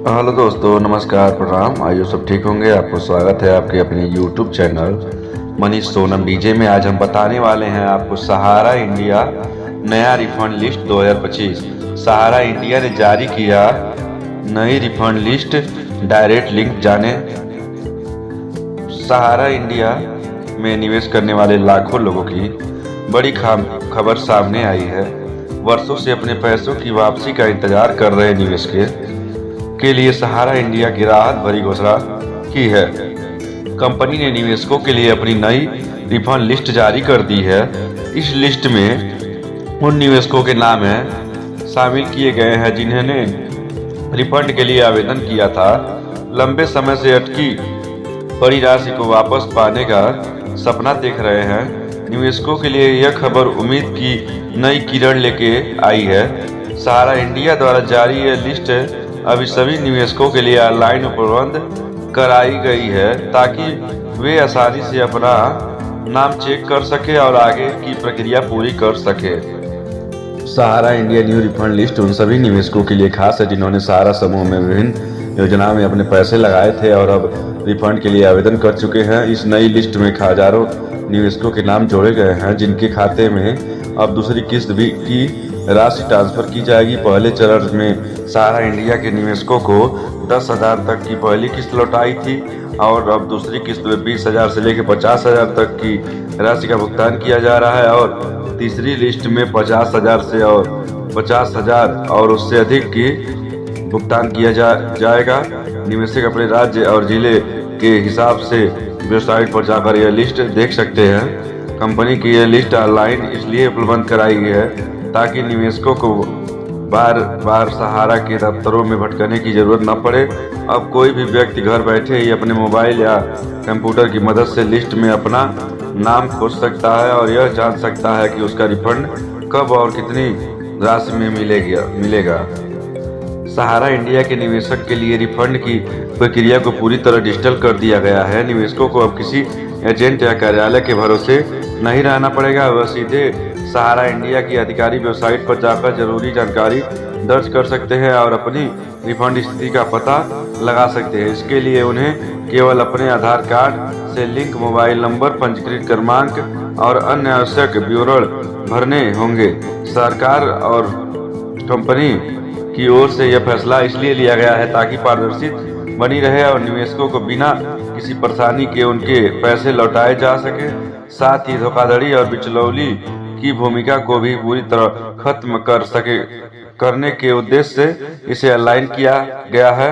Hello दोस्तों, नमस्कार, प्रणाम। आइए सब ठीक होंगे। आपको स्वागत है आपके अपने YouTube channel Manish Sonam DJ में। आज हम बताने वाले हैं आपको सहारा इंडिया नया रिफंड लिस्ट 2025। सहारा इंडिया ने जारी किया नई रिफंड लिस्ट। डायरेक्ट लिंक जाने। सहारा इंडिया में निवेश करने वाले लाखों लोगों की बड़ी खबर सामने आई है। वर्षों से अपने पैसों की वापसी का इंतजार कर रहे निवेश के लिए सहारा इंडिया की राहत भरी घोषणा की है। कंपनी ने निवेशकों के लिए अपनी नई रिफंड लिस्ट जारी कर दी है। इस लिस्ट में उन निवेशकों के नाम शामिल किए गए हैं जिन्होंने रिफंड के लिए आवेदन किया था। लंबे समय से अटकी बड़ी राशि को वापस पाने का सपना देख रहे हैं निवेशकों के लिए यह खबर उम्मीद की नई किरण लेके आई है। सहारा इंडिया द्वारा जारी यह लिस्ट अभी सभी निवेशकों के लिए ऑनलाइन उपलब्ध कराई गई है ताकि वे आसानी से अपना नाम चेक कर सके और आगे की प्रक्रिया पूरी कर सके। सहारा इंडिया न्यू रिफंड लिस्ट उन सभी निवेशकों के लिए खास है जिन्होंने सहारा समूह में विभिन्न योजनाओं में अपने पैसे लगाए थे और अब रिफंड के लिए आवेदन कर चुके हैं। इस नई लिस्ट में हजारों निवेशकों के नाम जोड़े गए हैं जिनके खाते में अब दूसरी किस्त की राशि ट्रांसफर की जाएगी। पहले चरण में सहारा इंडिया के निवेशकों को 10,000 तक की पहली किस्त लौटाई थी और अब दूसरी किस्त में 20,000 से लेकर 50,000 तक की राशि का भुगतान किया जा रहा है और तीसरी लिस्ट में 50,000 से और 50,000 और उससे अधिक की भुगतान किया जाएगा। निवेशक अपने राज्य और जिले के हिसाब से वेबसाइट पर जाकर यह लिस्ट देख सकते हैं। कंपनी की यह लिस्ट ऑनलाइन इसलिए उपलब्ध कराई गई है ताकि निवेशकों को बार बार सहारा के दफ्तरों में भटकने की जरूरत न पड़े। अब कोई भी व्यक्ति घर बैठे ही अपने मोबाइल या कंप्यूटर की मदद से लिस्ट में अपना नाम खोज सकता है और यह जान सकता है कि उसका रिफंड कब और कितनी राशि में मिलेगा। सहारा इंडिया के निवेशक के लिए रिफंड की प्रक्रिया को पूरी तरह डिजिटल कर दिया गया है। निवेशकों को अब किसी एजेंट या कार्यालय के भरोसे नहीं रहना पड़ेगा। वह सीधे सहारा इंडिया की आधिकारिक वेबसाइट पर जाकर जरूरी जानकारी दर्ज कर सकते हैं और अपनी रिफंड स्थिति का पता लगा सकते हैं। इसके लिए उन्हें केवल अपने आधार कार्ड से लिंक मोबाइल नंबर, पंजीकृत क्रमांक और अन्य आवश्यक विवरण भरने होंगे। सरकार और कंपनी की ओर से यह फैसला इसलिए लिया गया है ताकि पारदर्शिता बनी रहे और निवेशकों को बिना किसी परेशानी के उनके पैसे लौटाए जा सके। साथ ही धोखाधड़ी और बिचौली की भूमिका को भी पूरी तरह खत्म करने के उद्देश्य से इसे ऑनलाइन किया गया है।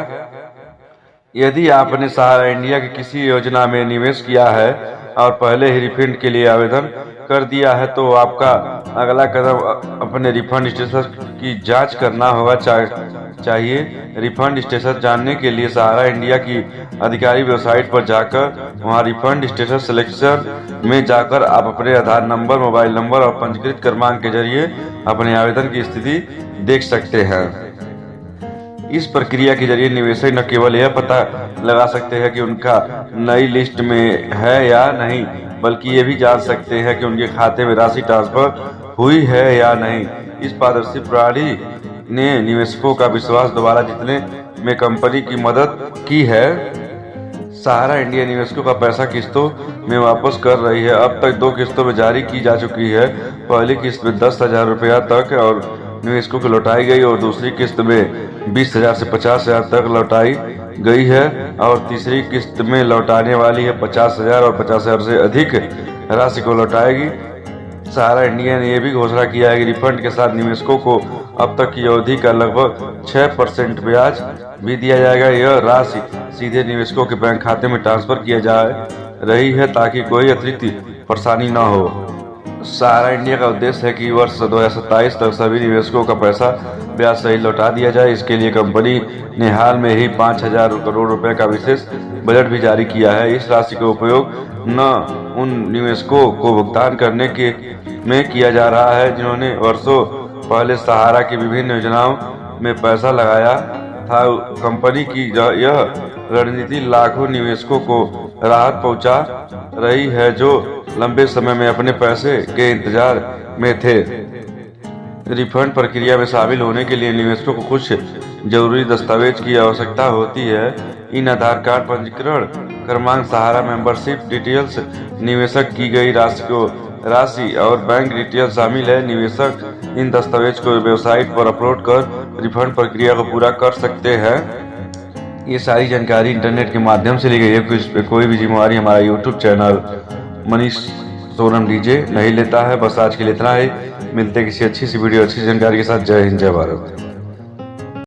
यदि आपने सहारा इंडिया की किसी योजना में निवेश किया है और पहले ही रिफंड के लिए आवेदन कर दिया है तो आपका अगला कदम अपने रिफंड स्टेटस की जांच करना होगा चाहिए। रिफंड स्टेटस जानने के लिए सहारा इंडिया की आधिकारिक वेबसाइट पर जाकर वहां रिफंड स्टेटस सिलेक्शन में जाकर आप अपने आधार नंबर, मोबाइल नंबर और पंजीकृत क्रमांक के जरिए अपने आवेदन की स्थिति देख सकते हैं। इस प्रक्रिया के जरिए निवेशक न केवल यह पता लगा सकते हैं कि उनका नई लिस्ट में है या नहीं, बल्कि ये भी जान सकते हैं कि उनके खाते में राशि ट्रांसफर हुई है या नहीं। इस पारदर्शी प्रणाली ने निवेशकों का विश्वास दोबारा जीतने में कंपनी की मदद की है। सहारा इंडिया निवेशकों का पैसा किस्तों में वापस कर रही है। अब तक 2 किस्तों में जारी की जा चुकी है। पहली किस्त में 10,000 रुपया तक और निवेशकों को लौटाई गई और दूसरी किस्त में 20,000 से 50,000 तक लौटाई गई है और तीसरी किस्त में लौटाने वाली है 50,000 और 50,000 से अधिक राशि को लौटाएगी। सहारा इंडिया ने यह भी घोषणा किया है कि रिफंड के साथ निवेशकों को अब तक की अवधि का लगभग 6% ब्याज भी दिया जाएगा। यह राशि सीधे निवेशकों के बैंक खाते में ट्रांसफर किया जा रही है ताकि कोई अतिरिक्त परेशानी न हो। सहारा इंडिया का उद्देश्य है कि वर्ष 2027 तक सभी निवेशकों का पैसा ब्याज सहित लौटा दिया जाए। इसके लिए कंपनी ने हाल में ही 5,000 करोड़ रुपए का विशेष बजट भी जारी किया है। इस राशि का उपयोग न उन निवेशकों को भुगतान करने में किया जा रहा है जिन्होंने वर्षों पहले सहारा की विभिन्न योजनाओं में पैसा लगाया था। कंपनी की यह रणनीति लाखों निवेशकों को राहत पहुंचा रही है जो लंबे समय में अपने पैसे के इंतजार में थे। रिफंड प्रक्रिया में शामिल होने के लिए निवेशकों को कुछ जरूरी दस्तावेज की आवश्यकता होती है। इन आधार कार्ड, पंजीकरण क्रमांक, सहारा मेंबरशिप डिटेल्स, निवेशक की गई राशि और बैंक डिटेल शामिल है। निवेशक इन दस्तावेज को वेबसाइट पर अपलोड कर रिफंड प्रक्रिया को पूरा कर सकते हैं। ये सारी जानकारी इंटरनेट के माध्यम से ली गई है। इस पे कोई भी जिम्मेवारी हमारा YouTube channel Manish Sonam DJ नहीं लेता है। बस आज के लिए इतना ही। मिलते हैं किसी अच्छी सी वीडियो, अच्छी जानकारी के साथ। जय हिंद, जय भारत।